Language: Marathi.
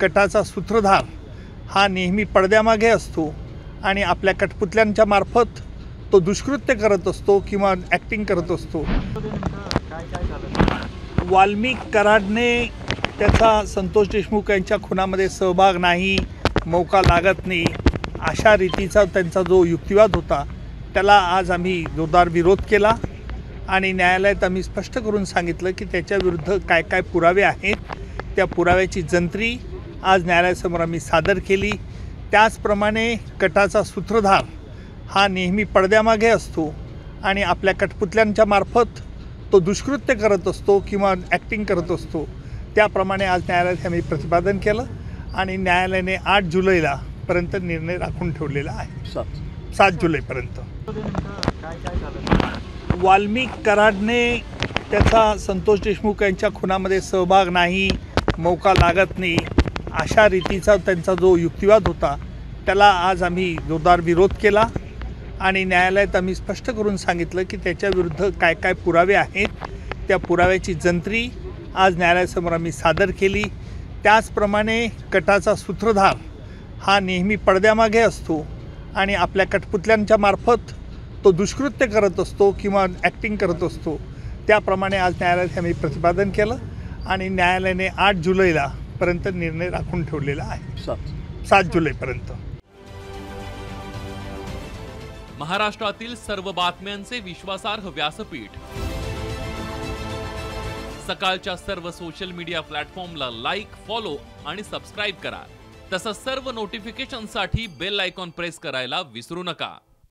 कटाचा सूत्रधार हा नेहमी पडद्यामागे असतो आणि आपल्या कठपुतल्यांच्या मार्फत तो दुष्कृत्य करत असतो किंवा ॲक्टिंग करत असतो। वाल्मिक कराडने त्याचा संतोष देशमुख यांच्या खुनामध्ये सहभाग नाही, मौका लागत नाही, अशा रीतीचा त्यांचा जो युक्तिवाद होता त्याला आज आम्ही जोरदार विरोध केला आणि न्यायालयात आम्ही स्पष्ट करून सांगितलं की त्याच्याविरुद्ध काय काय पुरावे आहेत, त्या पुराव्याची जंत्री आज न्यायालयासमोर आम्ही सादर केली। त्याचप्रमाणे कटाचा सूत्रधार हा नेहमी पडद्यामागे असतो आणि आपल्या कठपुतल्यांच्या मार्फत तो दुष्कृत्य करत असतो किंवा ॲक्टिंग करत असतो। त्याप्रमाणे आज न्यायालयात आम्ही प्रतिपादन केलं आणि न्यायालयाने 8 जुलैला पर्यंत निर्णय राखून ठेवलेला आहे। 7 जुलैपर्यंत। वाल्मिक कराडने त्याचा संतोष देशमुख यांच्या खुनामध्ये सहभाग नाही, मौका लागत नाही, अशा रीतीचा त्यांचा जो युक्तिवाद होता त्याला आज आम्ही जोरदार विरोध केला आणि न्यायालयात आम्ही स्पष्ट करून सांगितलं की त्याच्याविरुद्ध काय काय पुरावे आहेत, त्या पुराव्याची जंत्री आज न्यायालयासमोर आम्ही सादर केली। त्याचप्रमाणे कटाचा सूत्रधार हा नेहमी पडद्यामागे असतो आणि आपल्या कठपुतल्यांच्या मार्फत तो दुष्कृत्य करत असतो किंवा ॲक्टिंग करत असतो। त्याप्रमाणे आज न्यायालयात आम्ही प्रतिपादन केलं आणि न्यायालयाने 8 जुलैला पर्यंत निर्णय राखून ठेवलेला आहे। 7 जुलैपर्यंत। महाराष्ट्रातील सर्व बातम्यांचे विश्वासार्ह व्यासपीठ, सकाळच्या सर्व सोशल मीडिया प्लॅटफॉर्मला लाईक, फॉलो आणि सबस्क्राईब करा। तसंच सर्व नोटिफिकेशनसाठी बेल आयकॉन प्रेस करायला विसरू नका।